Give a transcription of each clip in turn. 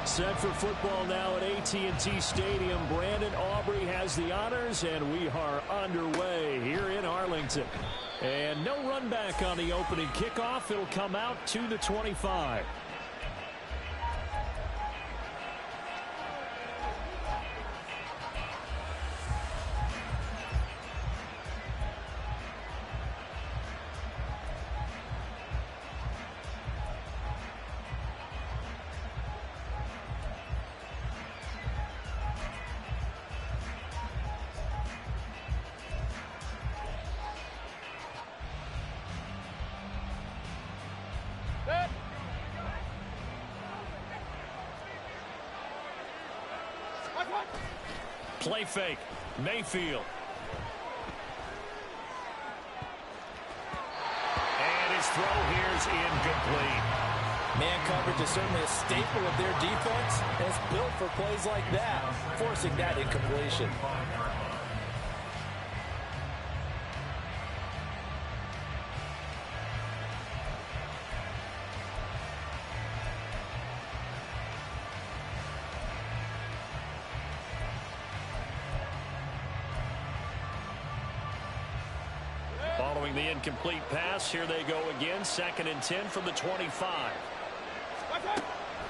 Set for football now at AT&T Stadium. Brandon Aubrey has the honors, and we are underway here in Arlington. And no run back on the opening kickoff. It'll come out to the 25. Play fake. Mayfield. And his throw here is incomplete. Man coverage is certainly a staple of their defense, and it's built for plays like that, forcing that incompletion. Following the incomplete pass, here they go again. 2nd and 10 from the 25.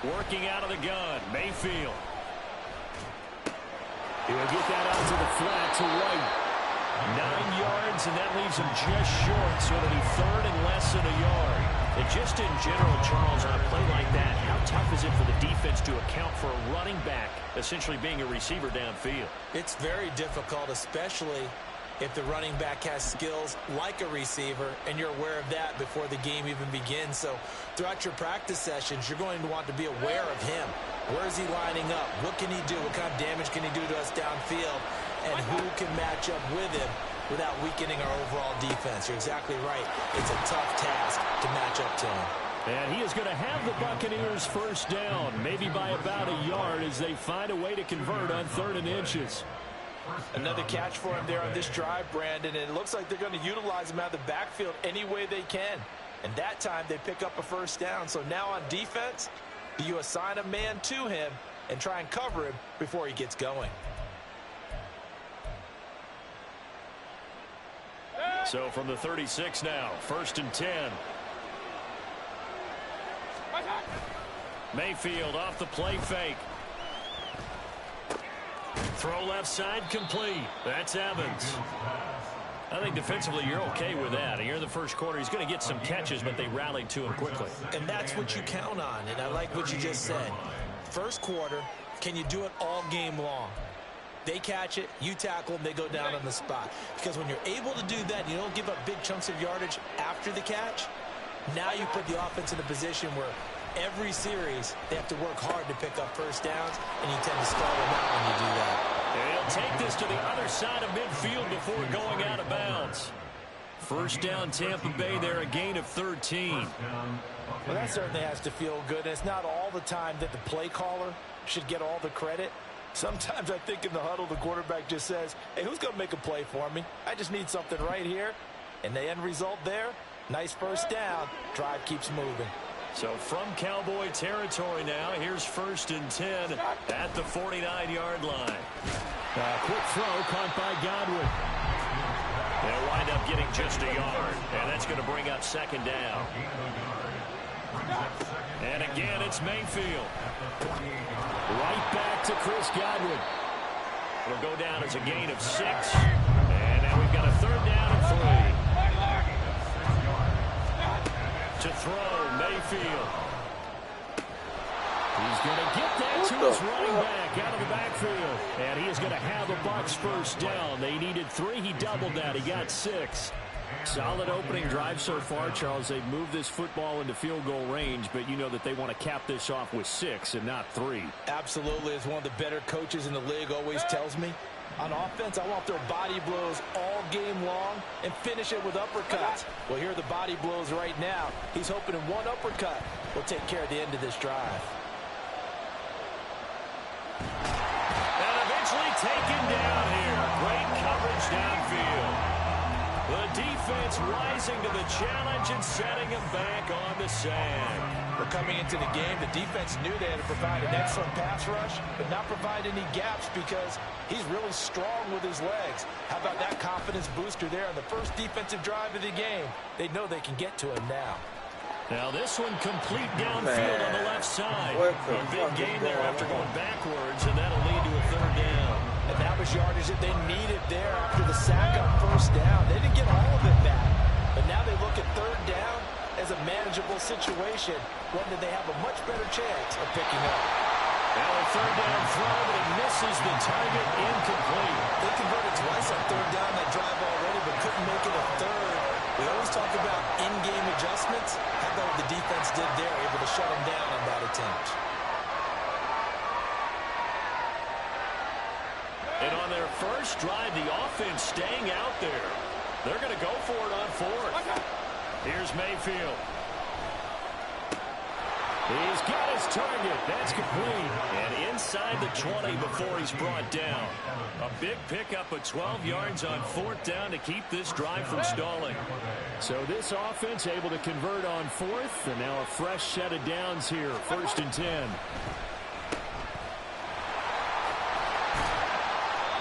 Working out of the gun, Mayfield. He'll get that out to the flat to White. 9 yards, and that leaves him just short, so it'll be 3rd and less than a yard. And just in general, Charles, on a play like that, how tough is it for the defense to account for a running back essentially being a receiver downfield? It's very difficult, especially if the running back has skills like a receiver, and you're aware of that before the game even begins. So throughout your practice sessions, you're going to want to be aware of him. Where is he lining up? What can he do? What kind of damage can he do to us downfield? And who can match up with him without weakening our overall defense? You're exactly right. It's a tough task to match up to him. And he is going to have the Buccaneers first down, maybe by about a yard as they find a way to convert on 3rd and inches. Another catch for him there on this drive, Brandon, and it looks like they're going to utilize him out of the backfield any way they can. And that time they pick up a first down. So now on defense, do you assign a man to him and try and cover him before he gets going? So from the 36 now, 1st and 10. Mayfield off the play fake. Throw left side complete. That's Evans. I think defensively you're okay with that. Here in the first quarter, he's going to get some catches, but they rallied to him quickly. And that's what you count on, and I like what you just said. First quarter, can you do it all game long? They catch it, you tackle them, they go down on the spot. Because when you're able to do that, you don't give up big chunks of yardage after the catch, now you put the offense in a position where every series, they have to work hard to pick up first downs, and you tend to stall them out when you do that. And he'll take this to the other side of midfield before going out of bounds. First down, Tampa Bay there, a gain of 13. Well, that certainly has to feel good, and it's not all the time that the play caller should get all the credit. Sometimes I think in the huddle, the quarterback just says, hey, who's going to make a play for me? I just need something right here. And the end result there, nice first down. Drive keeps moving. So from Cowboy territory now, here's 1st and 10 at the 49-yard line. Quick throw caught by Godwin. They'll wind up getting just a yard, and that's going to bring up 2nd down. And again, it's Mayfield. Right back to Chris Godwin. It'll go down as a gain of 6. And now we've got a 3rd down and 3. To throw, Mayfield. He's going to get that to his running back out of the backfield. And he is going to have a Bucs first down. They needed 3. He doubled that. He got 6. Solid opening drive so far, Charles. They've moved this football into field goal range, but you know that they want to cap this off with 6 and not 3. Absolutely. As one of the better coaches in the league always tells me, on offense, I want their body blows all game long and finish it with uppercuts. Well, here are the body blows right now. He's hoping in one uppercut will take care of the end of this drive. And eventually taken down here. Great coverage downfield. The defense rising to the challenge and setting him back on the sand. Well, coming into the game, the defense knew they had to provide an excellent pass rush, but not provide any gaps because he's really strong with his legs. How about that confidence booster there on the first defensive drive of the game? They know they can get to him now. Now this one complete downfield on the left side. A big gain there after going backwards, and that'll lead to a third down. And that was yardage that they needed there after the sack on first down. They didn't get all of it back, but now they look at third down as a manageable situation, one that they have a much better chance of picking up. Now a third down throw, but it misses the target, incomplete. They converted twice on third down that drive already, but couldn't make it a third. We always talk about in-game adjustments. How about what the defense did there, able to shut them down on that attempt? And on their first drive, the offense staying out there. They're going to go for it on fourth. Here's Mayfield. He's got his target. That's complete. And inside the 20 before he's brought down. A big pickup of 12 yards on fourth down to keep this drive from stalling. So this offense able to convert on fourth. And now a fresh set of downs here. 1st and 10.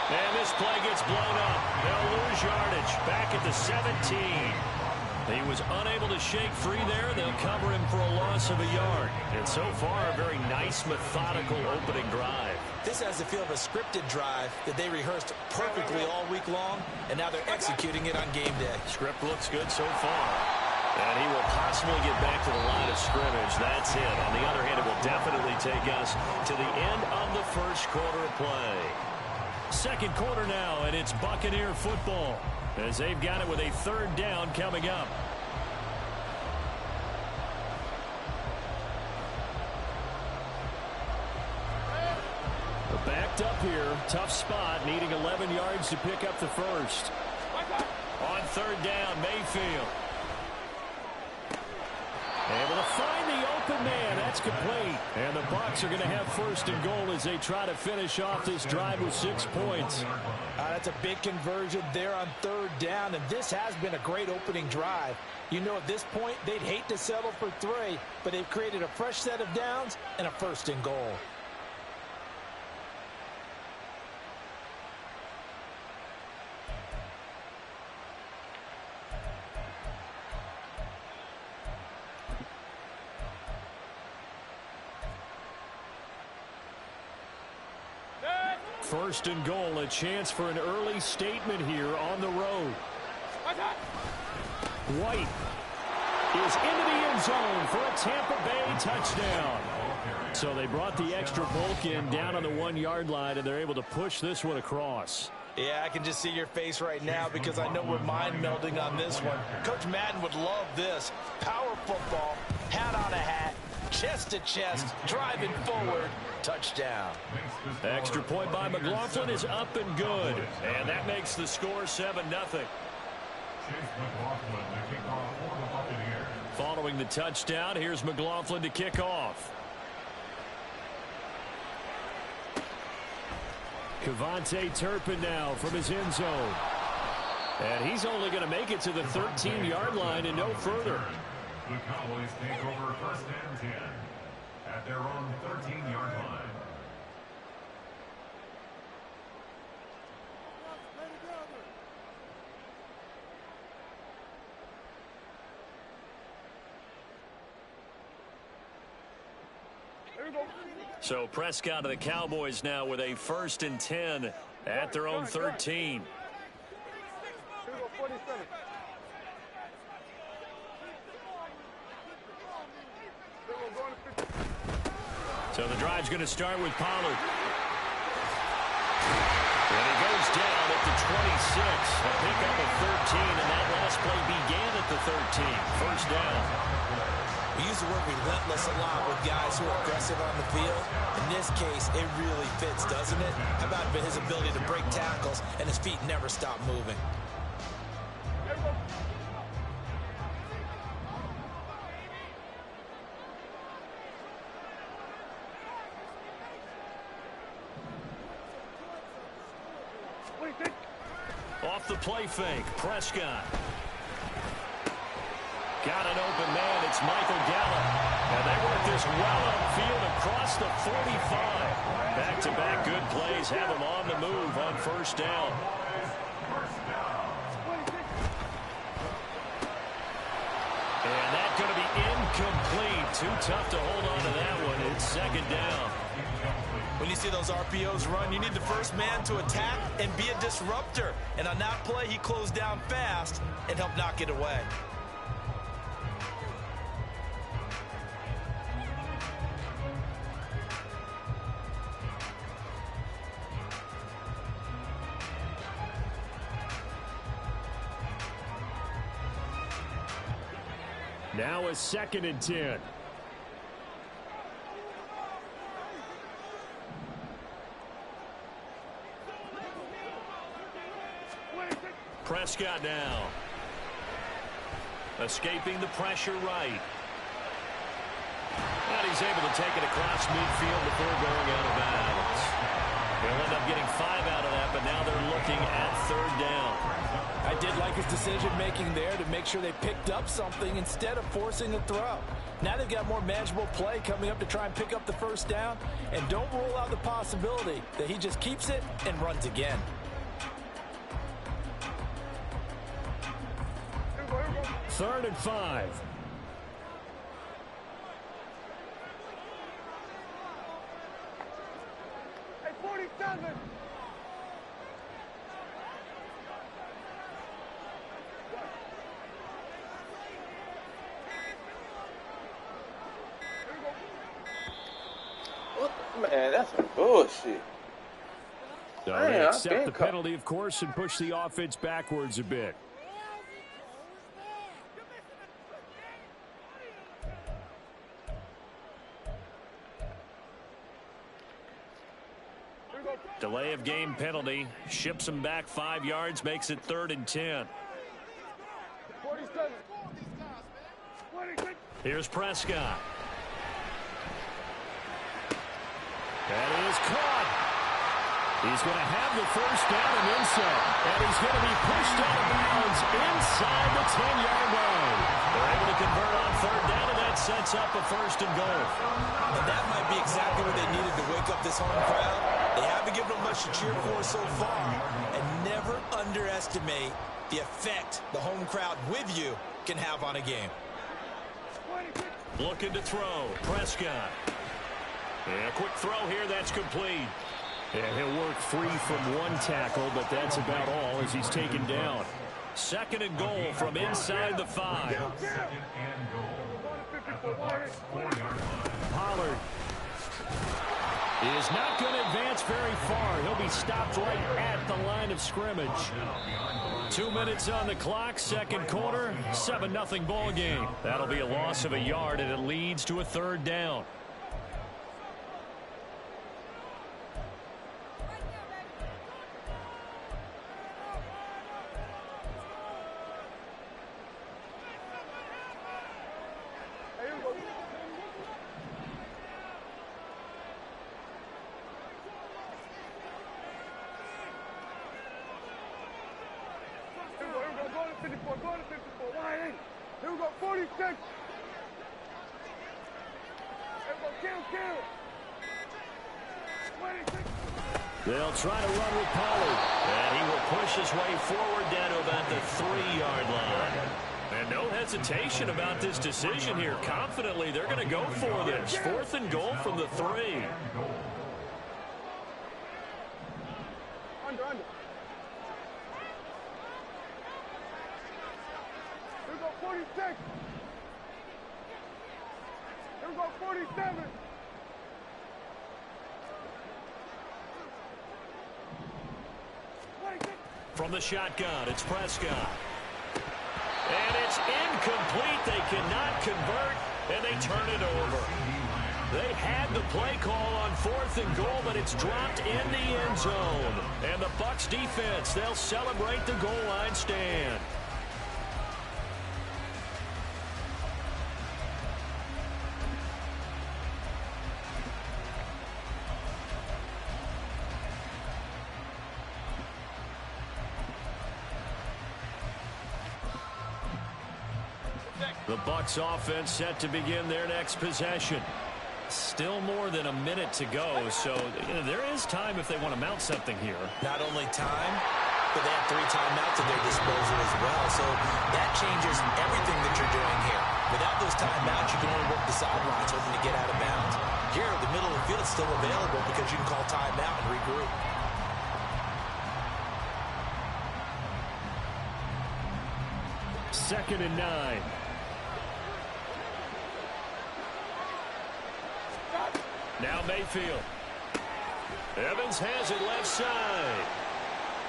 And this play gets blown up. They'll lose yardage. Back at the 17. He was unable to shake free there. They'll cover him for a loss of a yard. And so far, a very nice, methodical opening drive. This has the feel of a scripted drive that they rehearsed perfectly all week long, and now they're executing it on game day. Script looks good so far. And he will possibly get back to the line of scrimmage. That's it. On the other hand, it will definitely take us to the end of the first quarter of play. Second quarter now, and it's Buccaneer football, as they've got it with a third down coming up. Backed up here. Tough spot, needing 11 yards to pick up the first. On third down, Mayfield. Able to find the open man. That's complete. And the Bucs are going to have 1st and goal as they try to finish off this drive with 6 points. That's a big conversion there on third down, and this has been a great opening drive. You know, at this point, they'd hate to settle for 3, but they've created a fresh set of downs and a 1st and goal. First and goal, a chance for an early statement here on the road. White is into the end zone for a Tampa Bay touchdown. So they brought the extra bulk in down on the 1-yard line, and they're able to push this one across. Yeah, I can just see your face right now because I know we're mind melding on this one. Coach Madden would love this. Power football, hat on a hat, chest to chest, driving forward, touchdown. Extra point by McLaughlin is up and good. And that makes the score 7-0. Following the touchdown, here's McLaughlin to kick off. Cavante Turpin now from his end zone. And he's only going to make it to the 13-yard line and no further. The Cowboys take over 1st and 10 at their own 13-yard line. So Prescott of the Cowboys now with a 1st and 10 at their own 13. So the drive's going to start with Pollard. And he goes down at the 26. A pickup of 13, and that last play began at the 13. 1st down. We use the word relentless a lot with guys who are aggressive on the field. In this case, it really fits, doesn't it? How about his ability to break tackles and his feet never stop moving? Off the play fake, Prescott. Got an open man. It's Michael Gallup. And they work this well upfield across the 45. Back-to-back good plays have him on the move on first down. And that's going to be incomplete. Too tough to hold on to that one. It's second down. When you see those RPOs run, you need the first man to attack and be a disruptor. And on that play, he closed down fast and helped knock it away. Now a 2nd and 10. Prescott now. Escaping the pressure right. And he's able to take it across midfield before going out of bounds. They'll end up getting 5 out of that, but now they're looking at 3rd down. I did like his decision-making there to make sure they picked up something instead of forcing a throw. Now they've got more manageable play coming up to try and pick up the first down, and don't rule out the possibility that he just keeps it and runs again. Third and 5. Hey, 47. Man, that's some bullshit. So Man, they I accept can't the penalty, of course, and push the offense backwards a bit. Delay of game penalty. Ships him back 5 yards, makes it 3rd and 10. 47. Here's Prescott. That is caught. He's going to have the first down and then some. And he's going to be pushed out of bounds inside the 10-yard line. They're able to convert on 3rd down, and that sets up a 1st and goal. And that might be exactly what they needed to wake up this home crowd. They haven't given them much to cheer for so far. And never underestimate the effect the home crowd with you can have on a game. Looking to throw. Prescott. And a quick throw here. That's complete. And he'll work free from one tackle, but that's about all as he's taken down. 2nd and goal from inside the 5. Pollard is not going to advance very far. He'll be stopped right at the line of scrimmage. 2 minutes on the clock, 2nd quarter, 7-0 ball game. That'll be a loss of a yard, and it leads to a 3rd down. Here we go, 46. They'll try to run with Pollard. And he will push his way forward down to about the 3-yard line. And no hesitation about this decision here. Confidently, they're going to go for this. 4th and goal from the 3. Under. Here we go, 46. Here we go, 47. From the shotgun, it's Prescott. And it's incomplete. They cannot convert, and they turn it over. They had the play call on 4th and goal, but it's dropped in the end zone. And the Bucs defense, they'll celebrate the goal line stand. The Bucs offense set to begin their next possession. Still more than a minute to go, so there is time if they want to mount something here. Not only time, but they have 3 timeouts at their disposal as well, so that changes everything that you're doing here. Without those timeouts, you can only work the sidelines hoping to get out of bounds. Here, the middle of the field is still available because you can call timeout and regroup. Second and 9. Now Mayfield. Evans has it left side.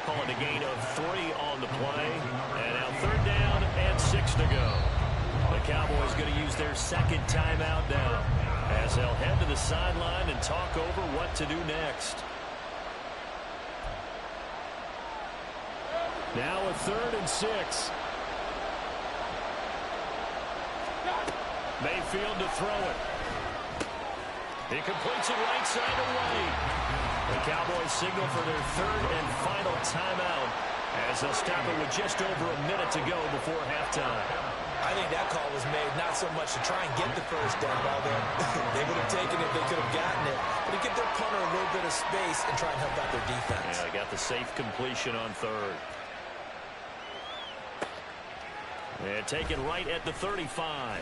Calling a gain of 3 on the play. And now 3rd down and 6 to go. The Cowboys going to use their second timeout now, as they'll head to the sideline and talk over what to do next. Now a 3rd and 6. Mayfield to throw it. He completes it right side away. The Cowboys signal for their 3rd and final timeout, as they'll stop it with just over a minute to go before halftime. I think that call was made not so much to try and get the first down, although they would have taken it if they could have gotten it, but to give their punter a little bit of space and try and help out their defense. Yeah, got the safe completion on 3rd. And taken right at the 35.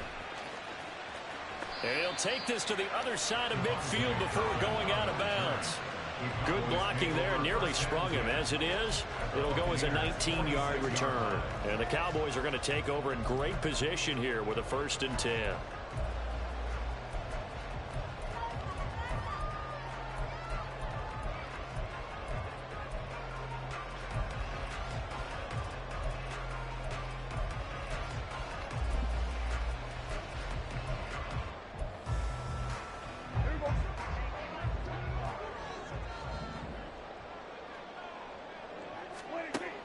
And he'll take this to the other side of midfield before going out of bounds. Good blocking there, nearly sprung him. As it is, it'll go as a 19-yard return. And the Cowboys are going to take over in great position here with a 1st and 10.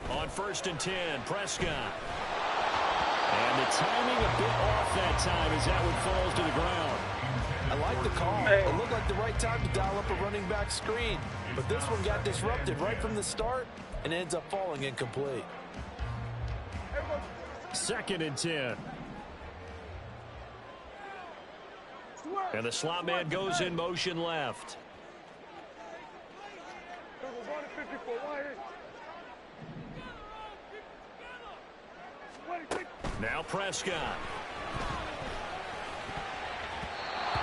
On 1st and 10, Prescott. And the timing a bit off that time as that one falls to the ground. I like the call. It looked like the right time to dial up a running back screen. But this one got disrupted right from the start and ends up falling incomplete. 2nd and 10. And the slot man goes in motion left. Now Prescott.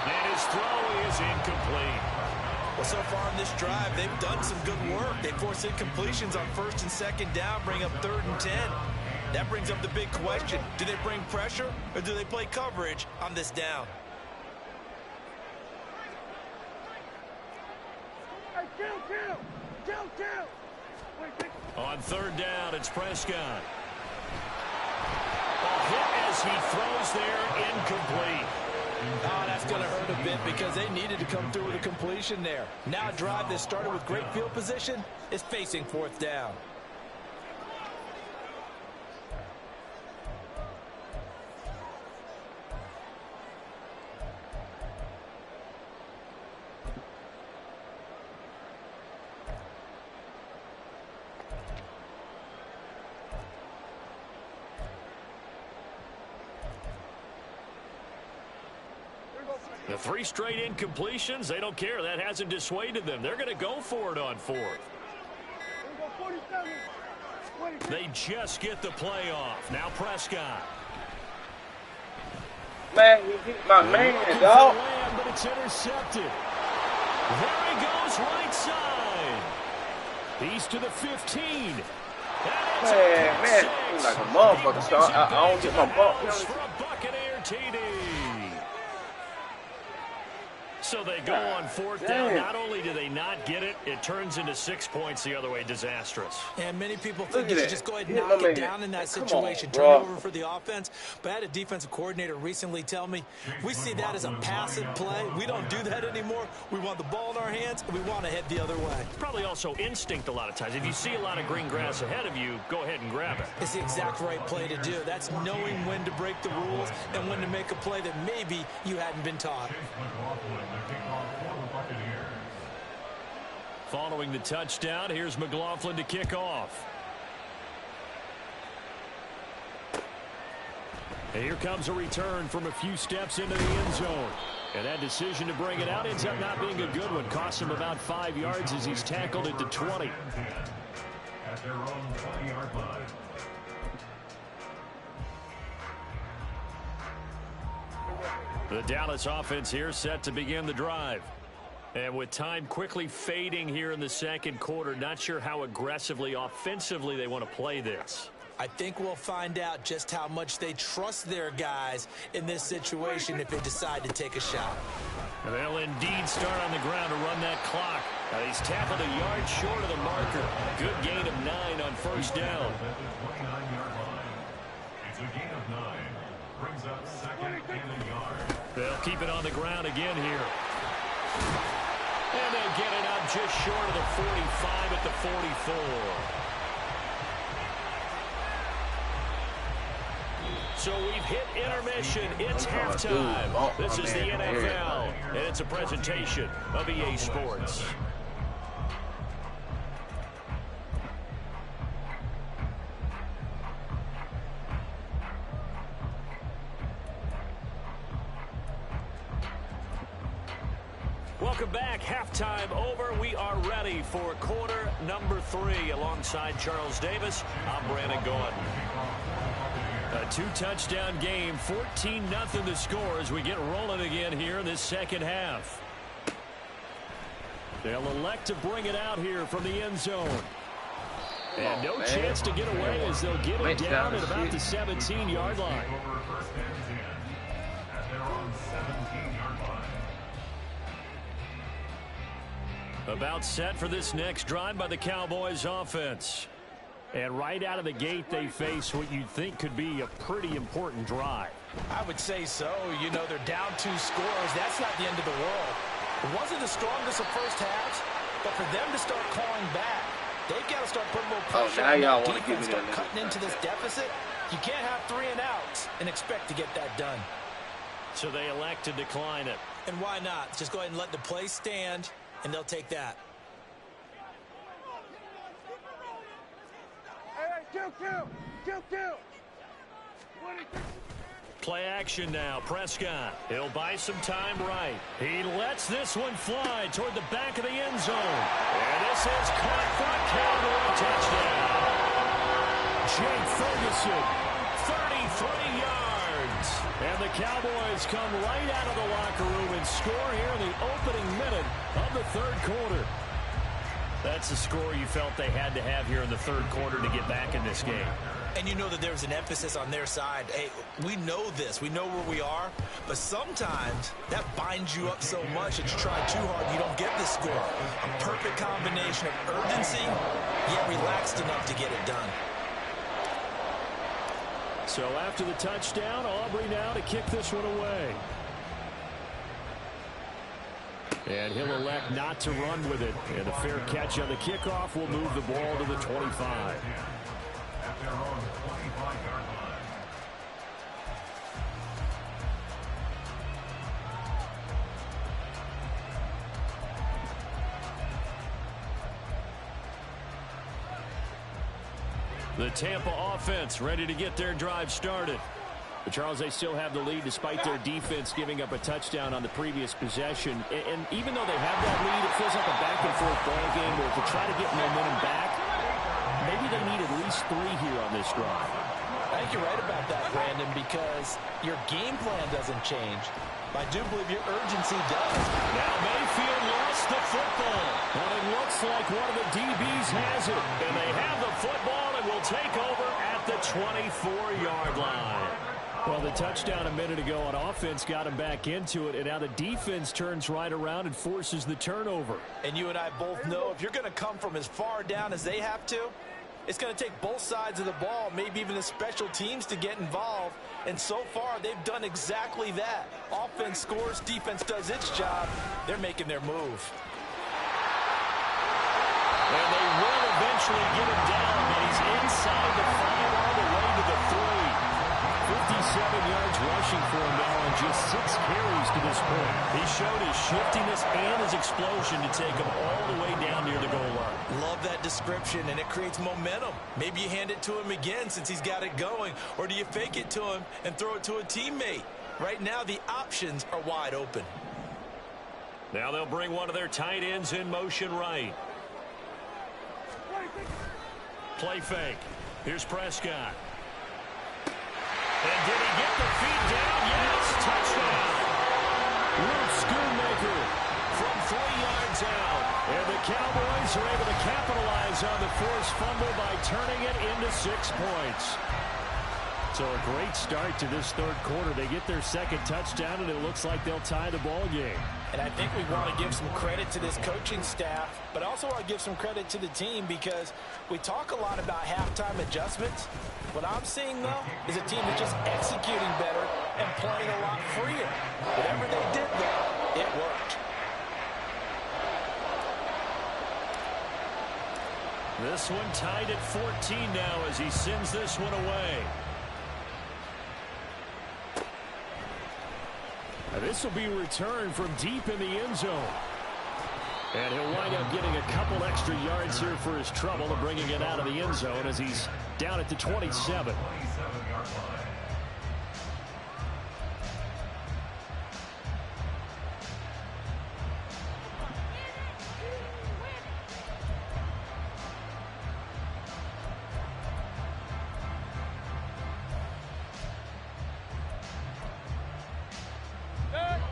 And his throw is incomplete. Well, so far in this drive, they've done some good work. They force incompletions on 1st and 2nd down, bring up 3rd and 10. That brings up the big question. Do they bring pressure or do they play coverage on this down? On 3rd down, it's Prescott. A hit as he throws there, incomplete. Oh, that's going to hurt a bit because they needed to come through with a completion there. Now a drive that started with great field position is facing 4th down. The 3 straight incompletions, they don't care. That hasn't dissuaded them. They're going to go for it on 4th. They just get the play off. Now Prescott. Man, he hit my man, dog. But it's intercepted. There he goes right side. He's to the 15. Man, he's like a motherfucker. So I don't get my bump. For a Buccaneer TD. So they go on 4th down. Not only do they not get it, it turns into 6 points the other way. Disastrous. And many people think you should just go ahead and knock it down in that situation. Turn it over for the offense. But I had a defensive coordinator recently tell me, we see that as a passive play. We don't do that anymore. We want the ball in our hands, and we want to head the other way. Probably also instinct a lot of times. If you see a lot of green grass ahead of you, go ahead and grab it. It's the exact right play to do. That's knowing when to break the rules and when to make a play that maybe you hadn't been taught. Following the touchdown, here's McLaughlin to kick off. And here comes a return from a few steps into the end zone. And that decision to bring it out ends up not being a good one. Costs him about 5 yards as he's tackled it to 20. At their own 20-yard line. The Dallas offense here set to begin the drive. And with time quickly fading here in the second quarter, not sure how aggressively, offensively they want to play this. I think we'll find out just how much they trust their guys in this situation if they decide to take a shot. And they'll indeed start on the ground to run that clock. He's tackled a yard short of the marker. Good gain of 9 on first down. It's a gain of 9. Brings up second and a yard. They'll keep it on the ground again here. And they'll get it up just short of the 45 at the 44. So we've hit intermission. It's halftime. This is the NFL, and it's a presentation of EA Sports. Welcome back. Halftime over. We are ready for quarter number 3. Alongside Charles Davis, I'm Brandon Gaughan. A 2-touchdown game, 14-0 the score as we get rolling again here in this second half. They'll elect to bring it out here from the end zone. And no chance to get away as they'll get it down at about the 17-yard line. About set for this next drive by the Cowboys offense. And right out of the gate, they face what you'd think could be a pretty important drive. I would say so. You know, they're down 2 scores. That's not the end of the world. It wasn't the strongest of first halves, but for them to start clawing back, they've got to start putting a little pressure on their defense, start cutting into this deficit. You can't have 3 and outs and expect to get that done. So they elect to decline it. And why not? Just go ahead and let the play stand, and they'll take that. Kill. Play action now. Prescott. He'll buy some time right. He lets this one fly toward the back of the end zone. And this is caught for a Cowboy touchdown. Jake Ferguson, 33 yards. And the Cowboys come right out of the locker room and score here in the opening minute of the third quarter. That's the score you felt they had to have here in the third quarter to get back in this game. And you know that there's an emphasis on their side. Hey, we know this. We know where we are. But sometimes that binds you up so much that you try too hard, you don't get the score. A perfect combination of urgency, yet relaxed enough to get it done. So after the touchdown, Aubrey now to kick this one away. And he'll elect not to run with it. And a fair catch on the kickoff will move the ball to the 25. At their own 25-yard line. The Tampa offense ready to get their drive started. But Charles, they still have the lead despite their defense giving up a touchdown on the previous possession. And even though they have that lead, it feels like a back-and-forth ball game where to try to get momentum back, maybe they need at least 3 here on this drive. I think you're right about that, Brandon, because your game plan doesn't change. I do believe your urgency does. Now Mayfield lost the football. But it looks like one of the DBs has it. And they have the football and will take over at the 24-yard line. Well, the touchdown a minute ago on offense got him back into it, and now the defense turns right around and forces the turnover. And you and I both know if you're going to come from as far down as they have to, it's going to take both sides of the ball, maybe even the special teams to get involved. And so far, they've done exactly that. Offense scores, defense does its job. They're making their move. And they will eventually get him down, but he's inside the 5 all the way to the 3. 50 yards rushing for him now on just 6 carries to this point. He showed his shiftiness and his explosion to take him all the way down near the goal line. Love that description, and it creates momentum. Maybe you hand it to him again since he's got it going, or do you fake it to him and throw it to a teammate? Right now, the options are wide open. Now they'll bring one of their tight ends in motion right. Play fake. Here's Prescott. And did he get the feet down? Yes, touchdown. Luke Schoonmaker from 3 yards out. And the Cowboys are able to capitalize on the forced fumble by turning it into 6 points. So a great start to this third quarter. They get their second touchdown, and it looks like they'll tie the ball game. And I think we want to give some credit to this coaching staff, but also want to give some credit to the team because we talk a lot about halftime adjustments. What I'm seeing, though, is a team that's just executing better and playing a lot freer. Whatever they did, though, it worked. This one tied at 14 now as he sends this one away. This will be returned from deep in the end zone. And he'll wind up getting a couple extra yards here for his trouble and bringing it out of the end zone as he's down at the 27.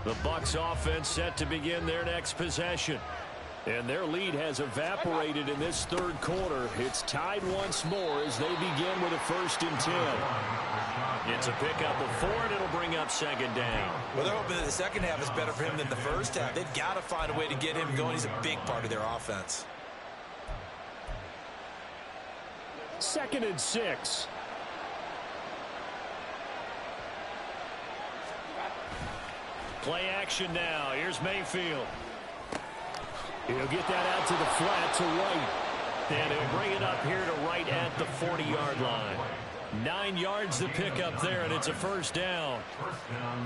The Bucs offense set to begin their next possession. And their lead has evaporated in this third quarter. It's tied once more as they begin with a 1st and 10. It's a pickup of 4, and it'll bring up 2nd down. Well, they're hoping that the second half is better for him than the first half. They've got to find a way to get him going. He's a big part of their offense. 2nd and 6. Play action now. Here's Mayfield. He'll get that out to the flat to right. And he'll bring it up here to right at the 40-yard line. 9 yards to pick up there, and it's a 1st down.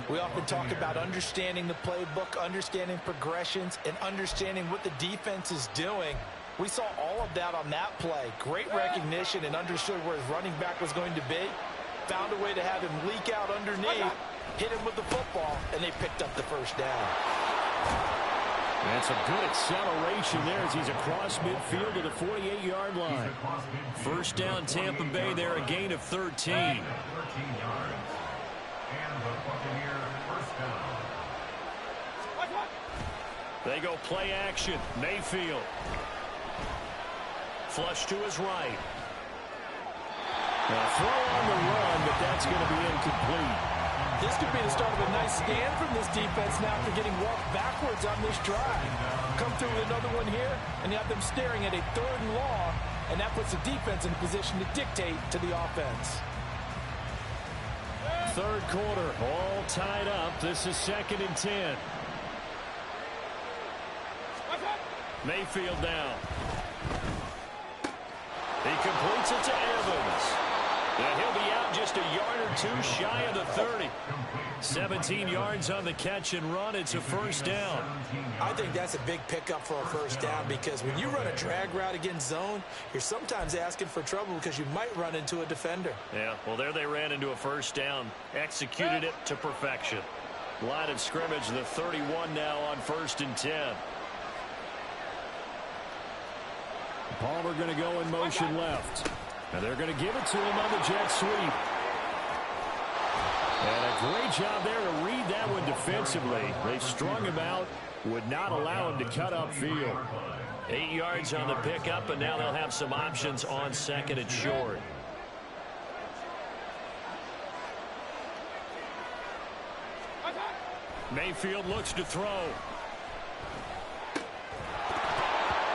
We often talk about understanding the playbook, understanding progressions, and understanding what the defense is doing. We saw all of that on that play. Great recognition and understood where his running back was going to be. Found a way to have him leak out underneath, hit him with the football, and they picked up the 1st down. And some good acceleration there as he's across midfield to the 48-yard line. 1st down, Tampa Bay there, a gain of 13. 13 yards. And the Buccaneers first down. They go play action. Mayfield. Flush to his right. Now throw on the run, but that's going to be incomplete. This could be the start of a nice stand from this defense now after getting walked backwards on this drive. Come through with another one here, and you have them staring at a 3rd and long, and that puts the defense in a position to dictate to the offense. Third quarter, all tied up. This is 2nd and 10. Mayfield down. He completes it to Evans. And he'll be out just a yard or 2 shy of the 30. 17 yards on the catch and run. It's a 1st down. I think that's a big pickup for a 1st down because when you run a drag route against zone, you're sometimes asking for trouble because you might run into a defender. Yeah, well, there they ran into a 1st down. Executed it to perfection. Line of scrimmage, the 31 now on 1st and 10. Palmer going to go in motion left. And they're going to give it to him on the jet sweep. And a great job there to read that one defensively. They strung him out, would not allow him to cut upfield. 8 yards on the pickup, and now they'll have some options on 2nd and short. Mayfield looks to throw.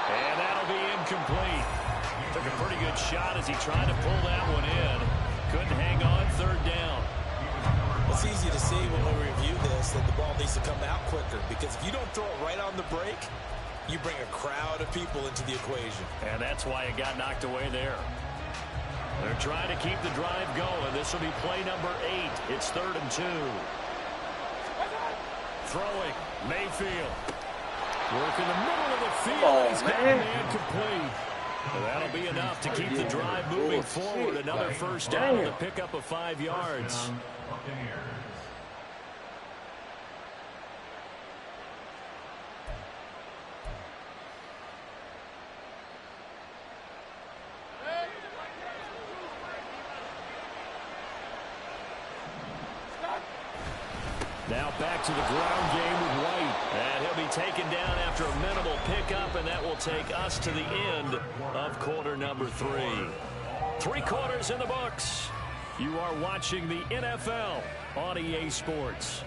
And that'll be incomplete. Took a pretty good shot as he tried to pull that one in. Couldn't hang on, 3rd down. It's easy to see when we review this that the ball needs to come out quicker because if you don't throw it right on the break, you bring a crowd of people into the equation. And that's why it got knocked away there. They're trying to keep the drive going. This will be play number 8. It's 3rd and 2. Throwing. Mayfield. Work in the middle of the field. He's got a man complete. And that'll be enough to keep the drive moving forward. Another first down to pick up of 5 yards. Now back to the ground game with White. And he'll be taken down after a minimal pickup, and that will take us to the end of quarter number 3. 3 quarters in the books. You are watching the NFL on EA Sports.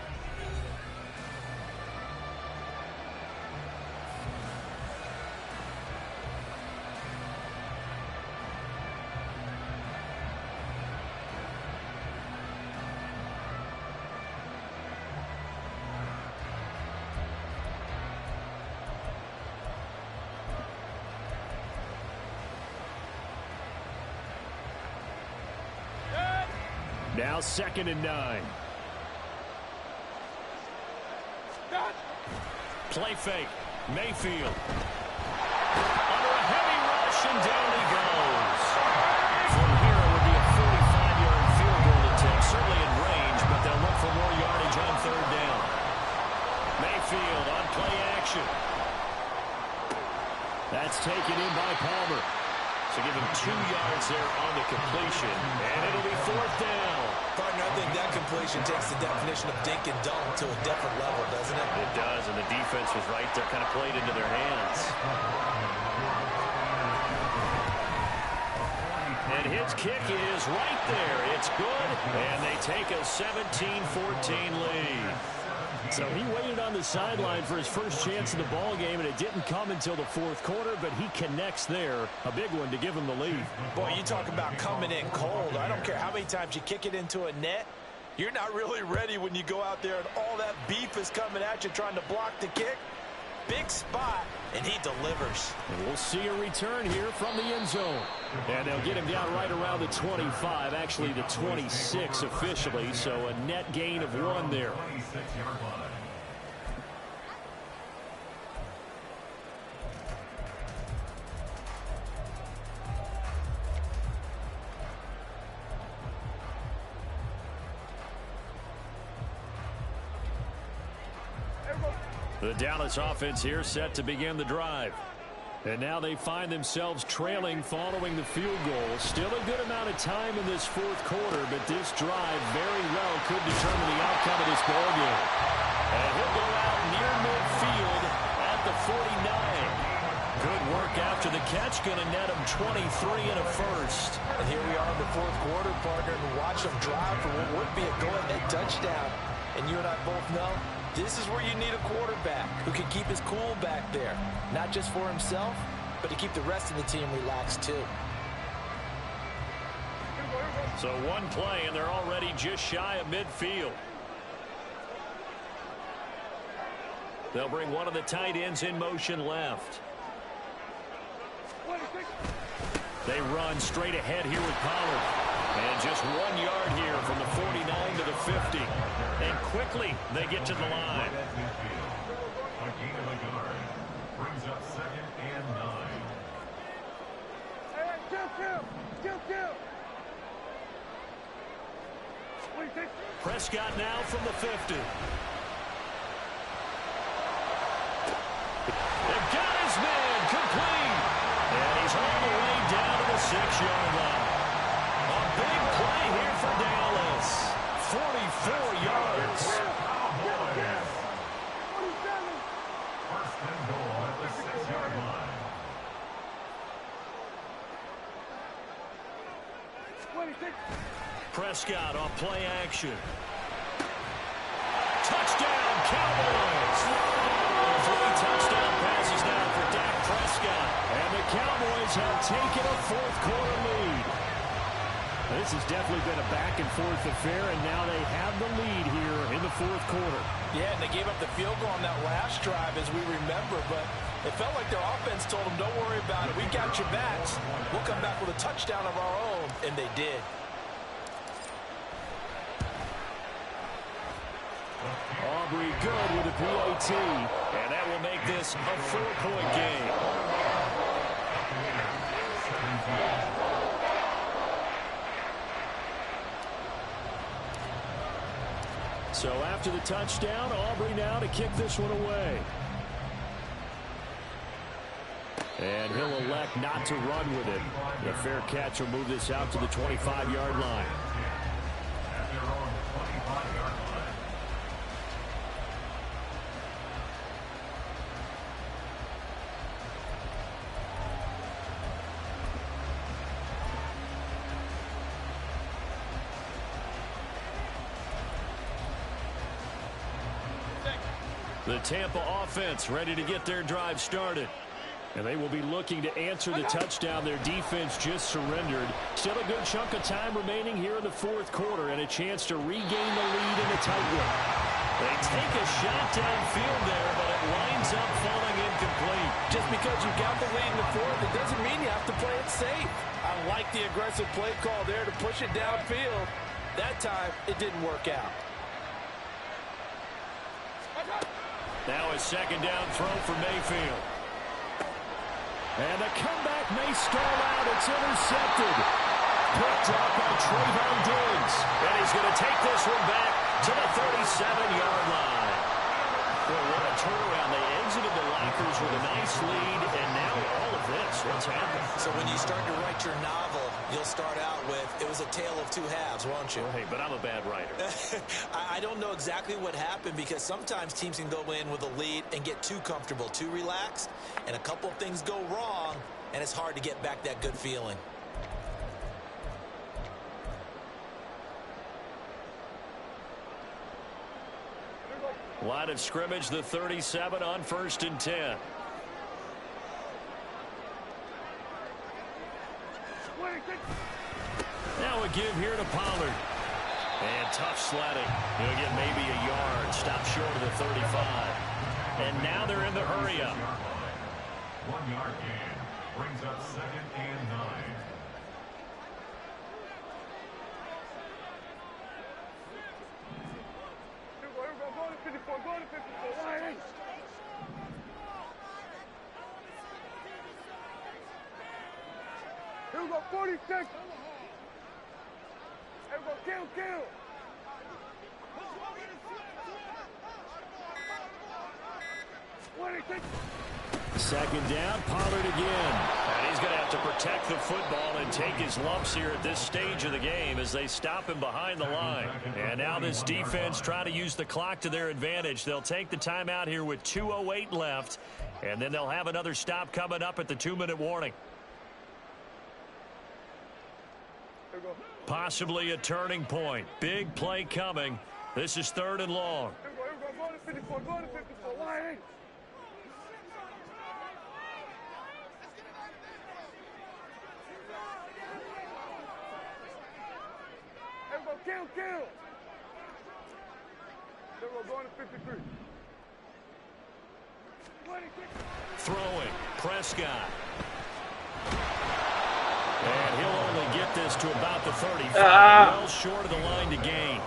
Now 2nd and 9. Play fake. Mayfield. Under a heavy rush, and down he goes. From here, it would be a 45-yard field goal attempt, certainly in range, but they'll look for more yardage on 3rd down. Mayfield on play action. That's taken in by Palmer. So give him 2 yards there on the completion, and it'll be 4th down. Partner, I think that completion takes the definition of dink and dunk to a different level, doesn't it? It does, and the defense was right there, kind of played into their hands. And his kick is right there. It's good, and they take a 17-14 lead. So he waited on the sideline for his first chance in the ball game, and it didn't come until the 4th quarter, but he connects there. A big one to give him the lead. Boy, you talk about coming in cold. I don't care how many times you kick it into a net. You're not really ready when you go out there and all that beef is coming at you trying to block the kick. Big spot, and he delivers. And we'll see a return here from the end zone. And they'll get him down right around the 25, actually the 26 officially, so a net gain of 1 there. The Dallas offense here set to begin the drive. And now they find themselves trailing following the field goal. Still a good amount of time in this 4th quarter, but this drive very well could determine the outcome of this ballgame. And he'll go out near midfield at the 49. Good work after the catch. Going to net him 23 and a first. And here we are in the 4th quarter, partner, and watch them drive for what would be a go-ahead touchdown. And you and I both know this is where you need a quarterback who can keep his cool back there. Not just for himself, but to keep the rest of the team relaxed too. So 1 play, and they're already just shy of midfield. They'll bring one of the tight ends in motion left. They run straight ahead here with Pollard. And just 1 yard here from the 49 to the 50. And quickly they get to the line. A gain of a guard brings up 2nd and 9. Kill. Prescott now from the 50. They've got his man complete. And he's all the way down to the 6-yard line. A big play here for Dallas. 44 yards. Cowboys. 1st and goal at the 6-yard line. Prescott off play action. Touchdown, Cowboys. 3 touchdown passes now for Dak Prescott. And the Cowboys have taken a 4th quarter lead. This has definitely been a back-and-forth affair, and now they have the lead here in the 4th quarter. Yeah, and they gave up the field goal on that last drive, as we remember, but It felt like their offense told them, don't worry about it. We got your backs. We'll come back with a touchdown of our own. And they did. Aubrey good with a PAT. And that will make this a 4-point game. So after the touchdown, Aubrey now to kick this one away. And he'll elect not to run with it. The fair catch will move this out to the 25-yard line. At their own 25-yard line. The Tampa offense ready to get their drive started. And they will be looking to answer the touchdown their defense just surrendered. Still a good chunk of time remaining here in the fourth quarter and a chance to regain the lead in a tight one. They take a shot downfield there, but it winds up falling incomplete. Just because you got the lead in the fourth, it doesn't mean you have to play it safe. I like the aggressive play call there to push it downfield. That time, it didn't work out. Now a second down throw for Mayfield. And the comeback may stall out. It's intercepted. Picked up by Trayvon Diggs. And he's going to take this one back to the 37-yard line. Well, what a turnaround. They exited the lockers with a nice lead, and now all of this. What's happened? So when you start to write your novel, you'll start out with, it was a tale of two halves, won't you? Well, hey, but I'm a bad writer. I don't know exactly what happened because sometimes teams can go in with a lead and get too comfortable, too relaxed, and a couple of things go wrong, and it's hard to get back that good feeling. Line of scrimmage, the 37 on 1st and 10. Now a give here to Pollard. And tough sledding. He'll get maybe a yard. Stop short of the 35. And now they're in the hurry up. 1 yard gain brings up 2nd and 9. Here we go, 46. Everybody, kill. Second down, Pollard again. And he's going to have to protect the football and take his lumps here at this stage of the game as they stop him behind the line. And now this defense trying to use the clock to their advantage. They'll take the timeout here with 2:08 left, and then they'll have another stop coming up at the 2-minute warning. Possibly a turning point. Big play coming. This is 3rd and long. Kill. We're going to 53. Throwing. Prescott. And he'll only get this to about the 35. Well short of the line to gain.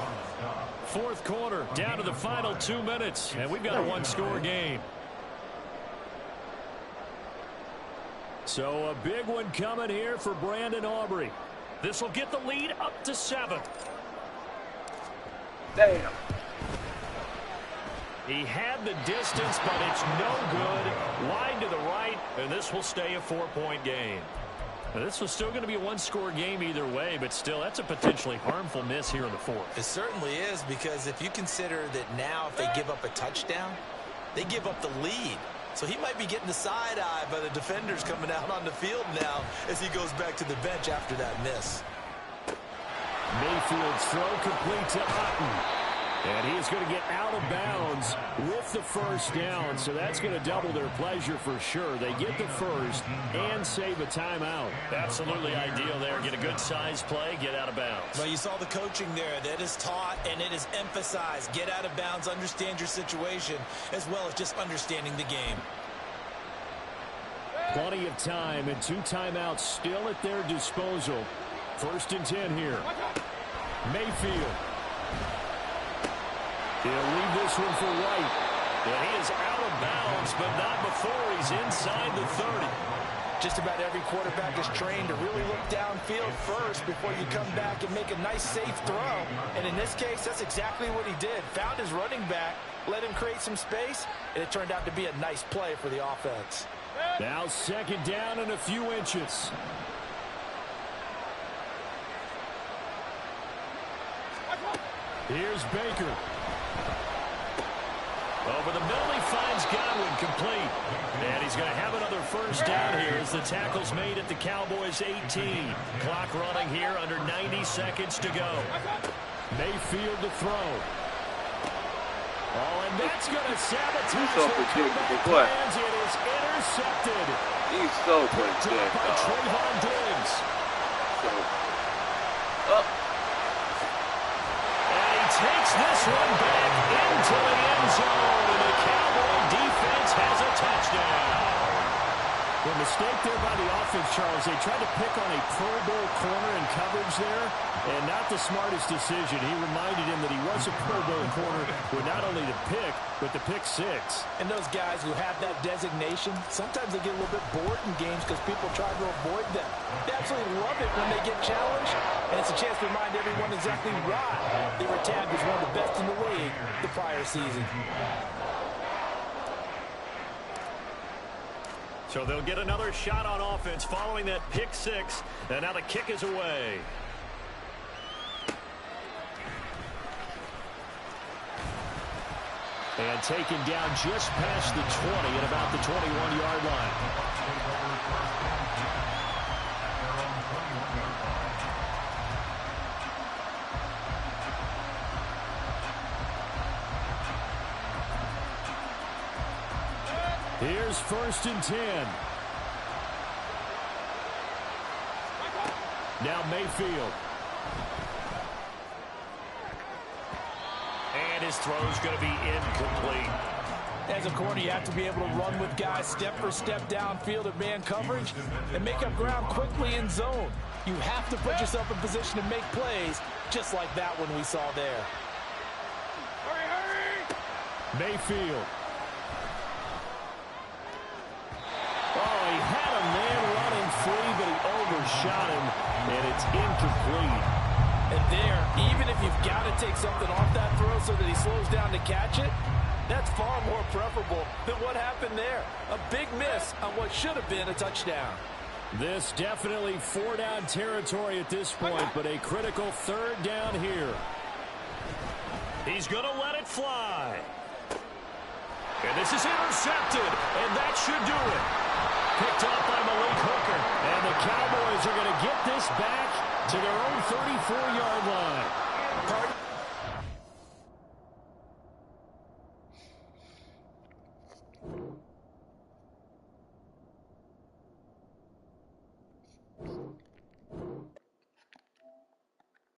Fourth quarter, down to the final 2 minutes. And we've got a one-score game. So a big one coming here for Brandon Aubrey. This will get the lead up to 7. Damn. He had the distance, but it's no good. Wide to the right, and this will stay a 4-point game. Now, this was still going to be a one-score game either way, but still, that's a potentially harmful miss here in the fourth. It certainly is, because if you consider that now if they give up a touchdown, they give up the lead. So he might be getting the side-eye by the defenders coming out on the field now as he goes back to the bench after that miss. Mayfield's throw complete to Otten. And he is going to get out of bounds with the first down, so that's going to double their pleasure for sure. They get the first and save a timeout. Absolutely ideal there. Get a good size play, get out of bounds. Well, you saw the coaching there. That is taught and it is emphasized. Get out of bounds, understand your situation, as well as just understanding the game. Plenty of time and 2 timeouts still at their disposal. 1st and 10 here. Mayfield. He'll leave this one for White. And he is out of bounds, but not before he's inside the 30. Just about every quarterback is trained to really look downfield first before you come back and make a nice, safe throw. And in this case, that's exactly what he did. Found his running back, let him create some space, and it turned out to be a nice play for the offense. Now 2nd down and a few inches. Here's Baker. Over the middle, he finds Godwin, complete. And he's going to have another 1st down here as the tackle's made at the Cowboys' 18. Clock running here under 90 seconds to go. Mayfield to throw. Oh, and that's going to sabotage so their comeback plans. It is intercepted. He's so predictable. By Trayvon Diggs. And he takes this one back into the end zone. And the Cowboy defense has a touchdown. The mistake there by the offense, Charles, they tried to pick on a Pro Bowl corner in coverage there, and not the smartest decision. He reminded him that he was a Pro Bowl corner with not only the pick, but the pick 6. And those guys who have that designation, sometimes they get a little bit bored in games because people try to avoid them. They absolutely love it when they get challenged, and it's a chance to remind everyone exactly why they were tagged as one of the best in the league the prior season. So they'll get another shot on offense following that pick 6. And now the kick is away. And taken down just past the 20 at about the 21-yard line. Here's 1st and 10. Now Mayfield. And his throw's going to be incomplete. As a corner, you have to be able to run with guys step for step downfield at man coverage and make up ground quickly in zone. You have to put yourself in position to make plays just like that one we saw there. Mayfield. Oh, he had a man running free, but he overshot him, and it's incomplete. And there, even if you've got to take something off that throw so that he slows down to catch it, that's far more preferable than what happened there. A big miss on what should have been a touchdown. This definitely 4-down territory at this point, but a critical 3rd down here. He's going to let it fly. And this is intercepted, and that should do it. Picked off by Malik Hooker, and the Cowboys are going to get this back to their own 34-yard line. Part